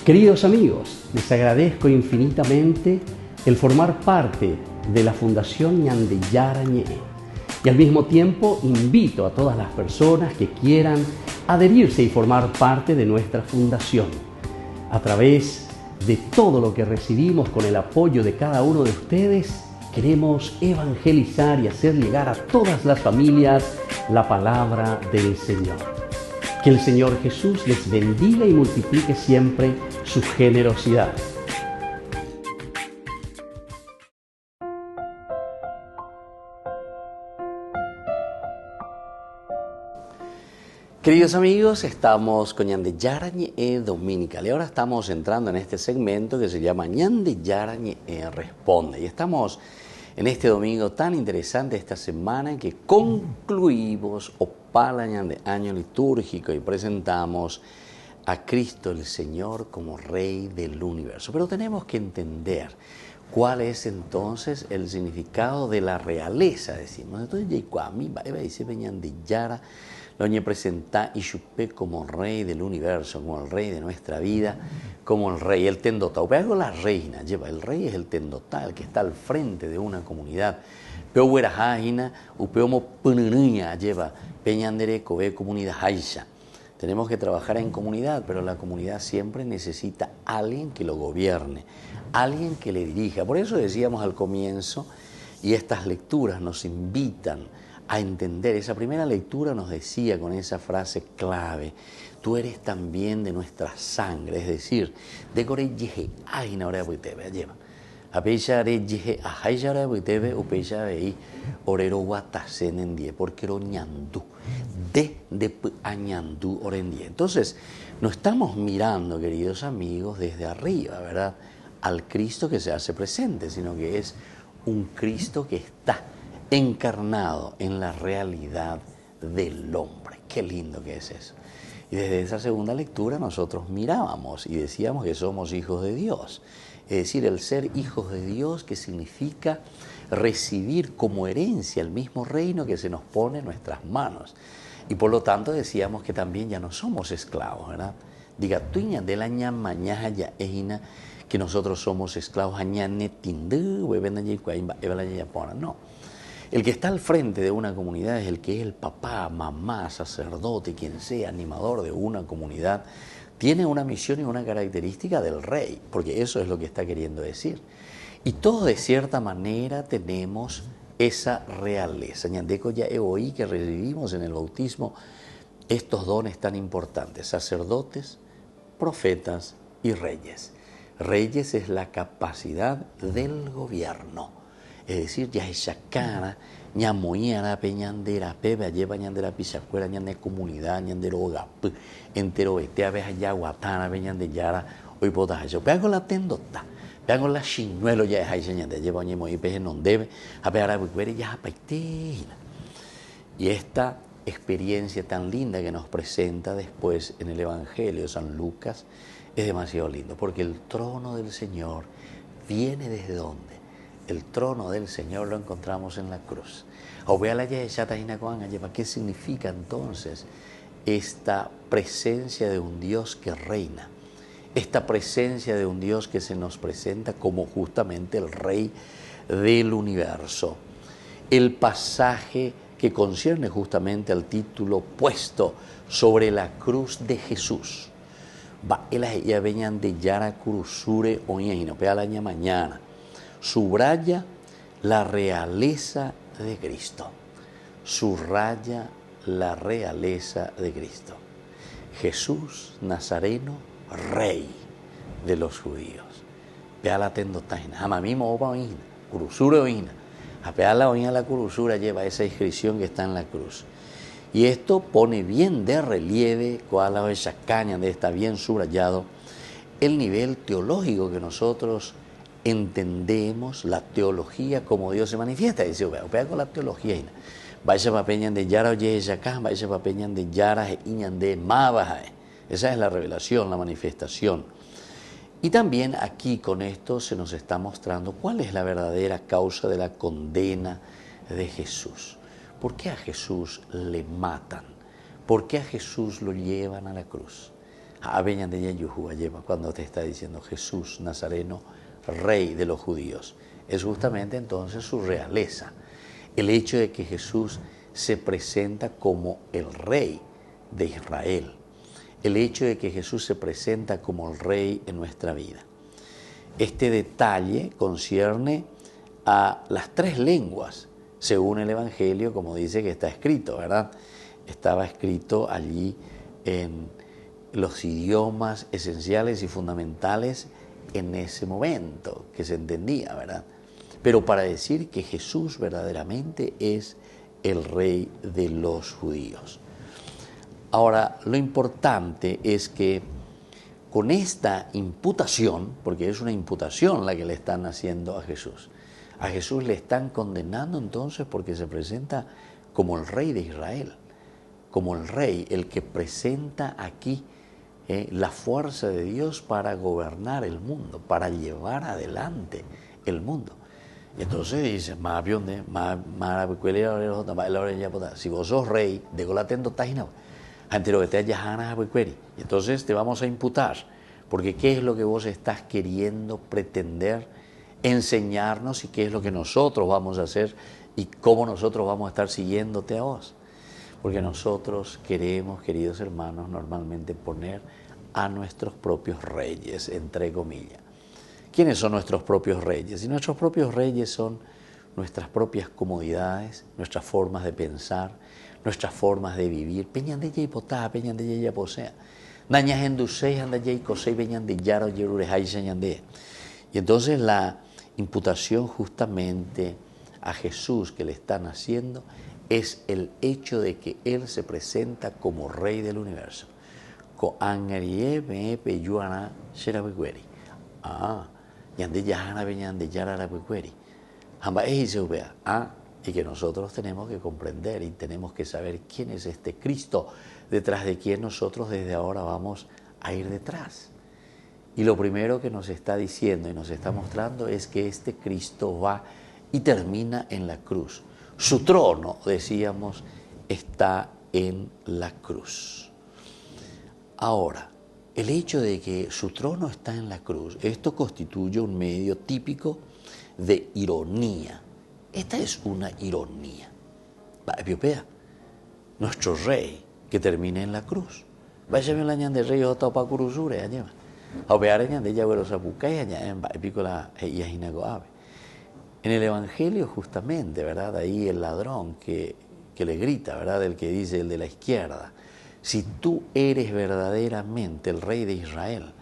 Queridos amigos, les agradezco infinitamente el formar parte de la Fundación Ñande Yara Ñe'e y al mismo tiempo invito a todas las personas que quieran adherirse y formar parte de nuestra fundación. A través de todo lo que recibimos con el apoyo de cada uno de ustedes, queremos evangelizar y hacer llegar a todas las familias la palabra del Señor. Que el Señor Jesús les bendiga y multiplique siempre su generosidad. Queridos amigos, estamos con Ñande Yara Ñe'e Dominical y ahora estamos entrando en este segmento que se llama Ñande Yara Ñe'e Responde. Y estamos en este domingo tan interesante esta semana en que concluimos Opala Ñande año litúrgico y presentamos a Cristo el Señor como Rey del universo. Pero tenemos que entender cuál es entonces el significado de la realeza, decimos. Entonces, dice Peñandillara, lo presenta y chupé como Rey del universo, como el Rey de nuestra vida, como el Rey, el tendotá. Upeo la reina, lleva, el Rey es el tendotá, el que está al frente de una comunidad. Pero huerajajina, upeo mo pununiña, lleva, Peñandere, cobe comunidad haisha. Tenemos que trabajar en comunidad, pero la comunidad siempre necesita alguien que lo gobierne, alguien que le dirija. Por eso decíamos al comienzo, y estas lecturas nos invitan a entender. Esa primera lectura nos decía con esa frase clave: tú eres también de nuestra sangre, es decir, de Corelleje, ay, ahora te lleva. A pecha reyeje, a haishara buitebe, o pecha vei, orero guatasen en die, porque ero ñandú, de añandú orendie. Entonces, no estamos mirando, queridos amigos, desde arriba, ¿verdad?, al Cristo que se hace presente, sino que es un Cristo que está encarnado en la realidad del hombre. Qué lindo que es eso. Y desde esa segunda lectura nosotros mirábamos y decíamos que somos hijos de Dios. Es decir, el ser hijos de Dios, que significa recibir como herencia el mismo reino que se nos pone en nuestras manos. Y por lo tanto decíamos que también ya no somos esclavos, ¿verdad? Diga, tuña de la ñamañaja ya ejina, que nosotros somos esclavos, no. El que está al frente de una comunidad es el que es el papá, mamá, sacerdote, quien sea, animador de una comunidad. Tiene una misión y una característica del rey, porque eso es lo que está queriendo decir. Y todos de cierta manera tenemos esa realeza. Ñandeco ya oí que recibimos en el bautismo estos dones tan importantes: sacerdotes, profetas y reyes. Reyes es la capacidad del gobierno. Es decir, ya esa cara, ñamoyara, peñandera, pebe, lleva ñandera, pisacuera, ñande comunidad, ñandero ogap, entero betea, veja ya guatana, peñandeyara, hoy botas eso. Pego la tendota, pego la chinuelo, ya es ahí, ñande, lleva ñemo y peje non debe, a pegar a bucuere, ya apaitina. Y esta experiencia tan linda que nos presenta después en el Evangelio de San Lucas es demasiado lindo, porque el trono del Señor viene desde ¿dónde? El trono del Señor lo encontramos en la cruz. ¿Qué significa entonces esta presencia de un Dios que reina? Esta presencia de un Dios que se nos presenta como justamente el Rey del universo. El pasaje que concierne justamente al título puesto sobre la cruz de Jesús. Ya venían de Yara Curusure o mañana. Subraya la realeza de Cristo. Subraya la realeza de Cristo. Jesús Nazareno, Rey de los judíos. Pea la tendotaina, amamimo opa oina, curusura oina. A pea la oina la curusura lleva esa inscripción que está en la cruz. Y esto pone bien de relieve, cual la esa caña de está bien subrayado, el nivel teológico que nosotros entendemos, la teología como Dios se manifiesta. Dice, vea con la teología. Vaya para peñan de Yara oye acá, vaya para peñan de Yara iñan de Maba. Esa es la revelación, la manifestación. Y también aquí con esto se nos está mostrando cuál es la verdadera causa de la condena de Jesús. ¿Por qué a Jesús le matan? ¿Por qué a Jesús lo llevan a la cruz? A veñan de Yayuhua lleva cuando te está diciendo Jesús Nazareno, Rey de los judíos. Es justamente entonces su realeza. El hecho de que Jesús se presenta como el Rey de Israel. El hecho de que Jesús se presenta como el Rey en nuestra vida. Este detalle concierne a las tres lenguas, según el Evangelio, como dice que está escrito, ¿verdad? Estaba escrito allí en los idiomas esenciales y fundamentales en ese momento, que se entendía, ¿verdad? Pero para decir que Jesús verdaderamente es el Rey de los judíos. Ahora, lo importante es que con esta imputación, porque es una imputación la que le están haciendo a Jesús le están condenando entonces porque se presenta como el Rey de Israel, como el Rey, el que presenta aquí la fuerza de Dios para gobernar el mundo, para llevar adelante el mundo. Y entonces dice, si vos sos rey, de golatendo tajina, ante lo que te hayas y entonces te vamos a imputar, porque qué es lo que vos estás queriendo pretender enseñarnos y qué es lo que nosotros vamos a hacer y cómo nosotros vamos a estar siguiéndote a vos. Porque nosotros queremos, queridos hermanos, normalmente poner a nuestros propios reyes, entre comillas. ¿Quiénes son nuestros propios reyes? Y nuestros propios reyes son nuestras propias comodidades, nuestras formas de pensar, nuestras formas de vivir. Y entonces la imputación justamente a Jesús que le están haciendo es el hecho de que Él se presenta como Rey del universo. Y que nosotros tenemos que comprender y tenemos que saber quién es este Cristo, detrás de quien nosotros desde ahora vamos a ir detrás. Y lo primero que nos está diciendo y nos está mostrando es que este Cristo va y termina en la cruz. Su trono, decíamos, está en la cruz. Ahora, el hecho de que su trono está en la cruz, esto constituye un medio típico de ironía. Esta es una ironía. Nuestro rey que termine en la cruz. Váyame la ñan de rey o topa curusure allá. En el Evangelio justamente, ¿verdad? Ahí el ladrón que le grita, ¿verdad? El que dice, el de la izquierda, si tú eres verdaderamente el rey de Israel,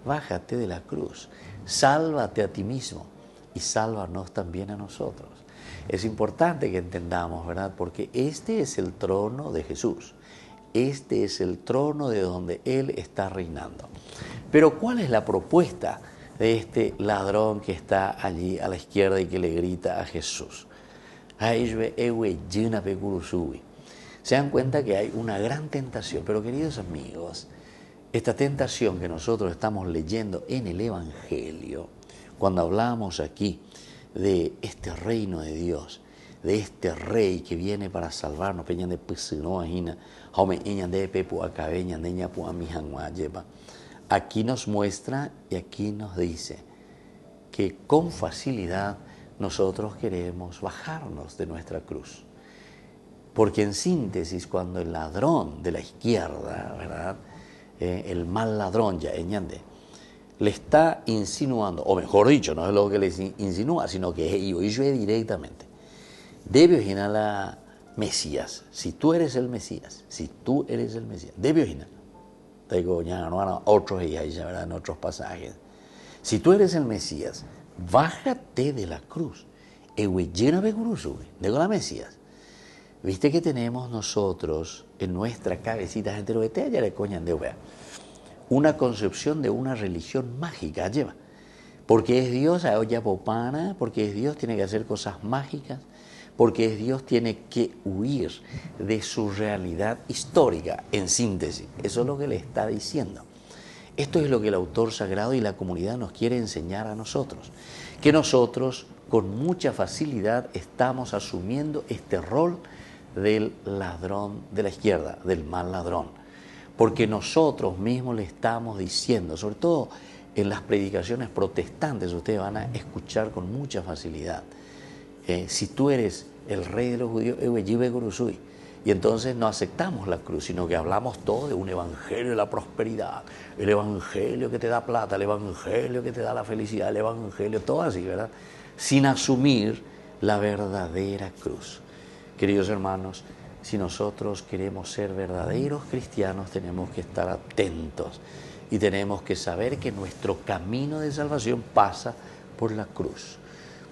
bájate de la cruz, sálvate a ti mismo y sálvanos también a nosotros. Es importante que entendamos, ¿verdad? Porque este es el trono de Jesús. Este es el trono de donde Él está reinando. Pero ¿cuál es la propuesta de este ladrón que está allí a la izquierda y que le grita a Jesús? Se dan cuenta que hay una gran tentación, pero queridos amigos, esta tentación que nosotros estamos leyendo en el Evangelio, cuando hablamos aquí de este reino de Dios, de este rey que viene para salvarnos, aquí nos muestra y aquí nos dice que con facilidad nosotros queremos bajarnos de nuestra cruz. Porque en síntesis, cuando el ladrón de la izquierda, ¿verdad? El mal ladrón, ya le está insinuando, o mejor dicho, no es lo que le insinúa, sino que es directamente. Debe ojinar a Mesías, si tú eres el Mesías, debe ojinar. Otros ¿verdad? En otros pasajes. Si tú eres el Mesías, bájate de la cruz. De la Mesías. Viste que tenemos nosotros en nuestra cabecita, gente lo que ya le coñan de una concepción de una religión mágica, lleva. Porque es Dios, porque es Dios, tiene que hacer cosas mágicas, porque es Dios, tiene que huir de su realidad histórica, en síntesis. Eso es lo que le está diciendo. Esto es lo que el autor sagrado y la comunidad nos quiere enseñar a nosotros. Que nosotros, con mucha facilidad, estamos asumiendo este rol del ladrón de la izquierda, del mal ladrón. Porque nosotros mismos le estamos diciendo, sobre todo en las predicaciones protestantes, ustedes van a escuchar con mucha facilidad, si tú eres el rey de los judíos, y entonces no aceptamos la cruz, sino que hablamos todo de un evangelio de la prosperidad, el evangelio que te da plata, el evangelio que te da la felicidad, el evangelio, todo así, ¿verdad? Sin asumir la verdadera cruz. Queridos hermanos, si nosotros queremos ser verdaderos cristianos, tenemos que estar atentos y tenemos que saber que nuestro camino de salvación pasa por la cruz.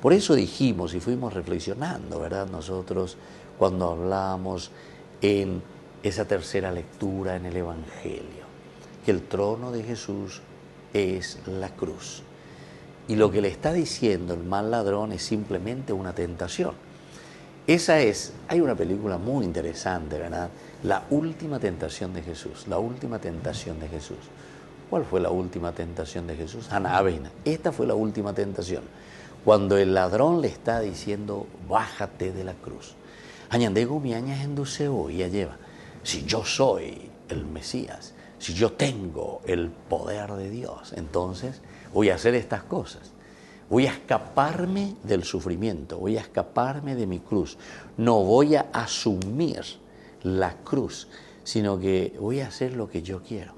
Por eso dijimos y fuimos reflexionando, ¿verdad? Nosotros cuando hablamos en esa tercera lectura en el Evangelio, que el trono de Jesús es la cruz. Y lo que le está diciendo el mal ladrón es simplemente una tentación. Hay una película muy interesante, ¿verdad? La última tentación de Jesús, la última tentación de Jesús. ¿Cuál fue la última tentación de Jesús? Anabena. Esta fue la última tentación. Cuando el ladrón le está diciendo, bájate de la cruz. Añandego mi añas enduceo y ya lleva. Si yo soy el Mesías, si yo tengo el poder de Dios, entonces voy a hacer estas cosas. Voy a escaparme del sufrimiento, voy a escaparme de mi cruz. No voy a asumir la cruz, sino que voy a hacer lo que yo quiero.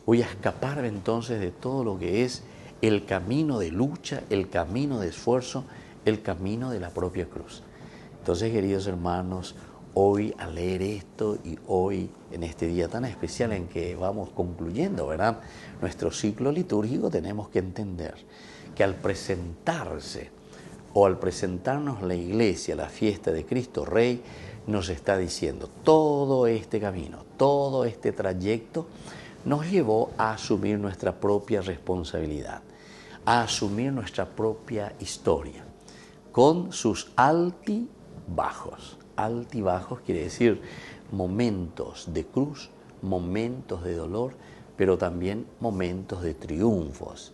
Voy a escaparme entonces de todo lo que es el camino de lucha, el camino de esfuerzo, el camino de la propia cruz. Entonces, queridos hermanos, hoy al leer esto y hoy en este día tan especial en que vamos concluyendo, ¿verdad?, nuestro ciclo litúrgico, tenemos que entender que al presentarse o al presentarnos la iglesia, la fiesta de Cristo Rey, nos está diciendo todo este camino, todo este trayecto nos llevó a asumir nuestra propia responsabilidad, a asumir nuestra propia historia, con sus altibajos. Altibajos quiere decir momentos de cruz, momentos de dolor, pero también momentos de triunfos,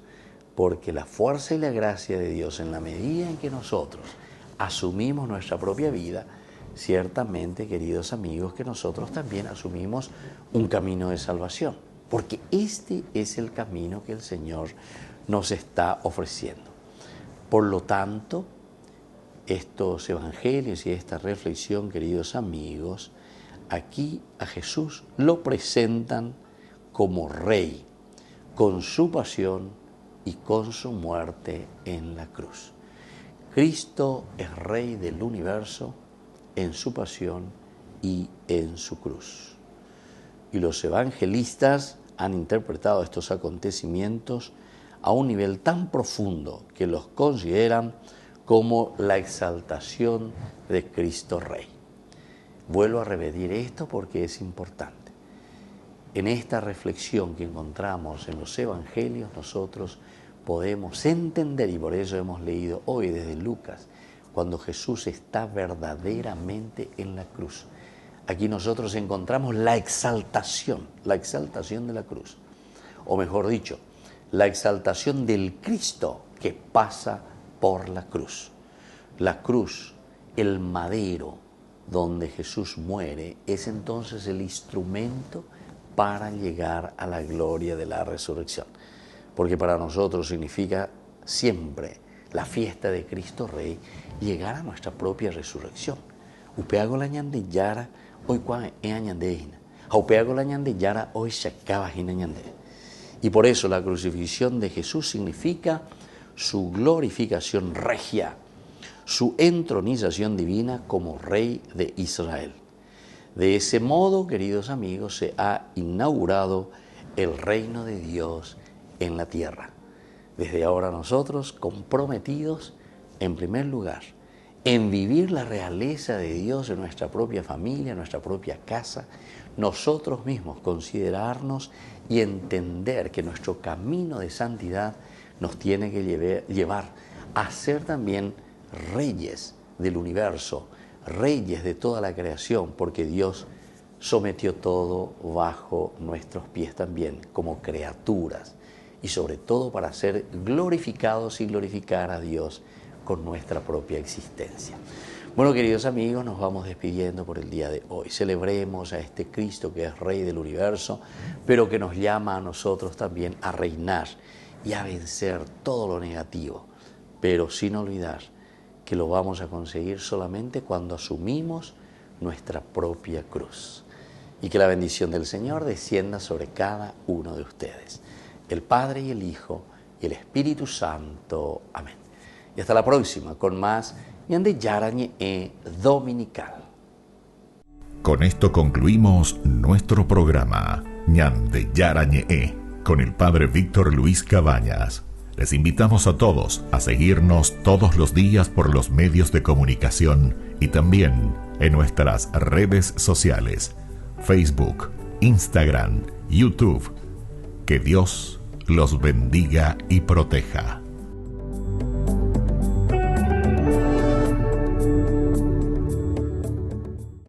porque la fuerza y la gracia de Dios, en la medida en que nosotros asumimos nuestra propia vida, ciertamente, queridos amigos, que nosotros también asumimos un camino de salvación, porque este es el camino que el Señor nos está ofreciendo. Por lo tanto, estos evangelios y esta reflexión, queridos amigos, aquí a Jesús lo presentan como Rey, con su pasión y con su muerte en la cruz. Cristo es Rey del universo en su pasión y en su cruz. Y los evangelistas han interpretado estos acontecimientos a un nivel tan profundo que los consideran como la exaltación de Cristo Rey. Vuelvo a repetir esto porque es importante. En esta reflexión que encontramos en los evangelios, nosotros podemos entender, y por eso hemos leído hoy desde Lucas, cuando Jesús está verdaderamente en la cruz. Aquí nosotros encontramos la exaltación de la cruz, o mejor dicho, la exaltación del Cristo que pasa por la cruz. La cruz, el madero donde Jesús muere, es entonces el instrumento para llegar a la gloria de la resurrección. Porque para nosotros significa siempre la fiesta de Cristo Rey, llegar a nuestra propia resurrección. Upeago la ñande yara, hoy cuán e añande hina. Upeago la ñande yara, hoy se acaba hina ñande. Y por eso la crucifixión de Jesús significa su glorificación regia, su entronización divina como Rey de Israel. De ese modo, queridos amigos, se ha inaugurado el reino de Dios en la tierra. Desde ahora nosotros comprometidos, en primer lugar, en vivir la realeza de Dios en nuestra propia familia, en nuestra propia casa, nosotros mismos considerarnos y entender que nuestro camino de santidad nos tiene que llevar a ser también reyes del universo, reyes de toda la creación, porque Dios sometió todo bajo nuestros pies también, como criaturas, y sobre todo para ser glorificados y glorificar a Dios con nuestra propia existencia. Bueno, queridos amigos, nos vamos despidiendo por el día de hoy. Celebremos a este Cristo que es Rey del universo, pero que nos llama a nosotros también a reinar y a vencer todo lo negativo, pero sin olvidar que lo vamos a conseguir solamente cuando asumimos nuestra propia cruz. Y que la bendición del Señor descienda sobre cada uno de ustedes, el Padre y el Hijo y el Espíritu Santo. Amén. Y hasta la próxima con más Ñande Yarañe Dominical. Con esto concluimos nuestro programa Ñande Yarañe con el Padre Víctor Luis Cabañas. Les invitamos a todos a seguirnos todos los días por los medios de comunicación y también en nuestras redes sociales, Facebook, Instagram, YouTube. Que Dios los bendiga y proteja.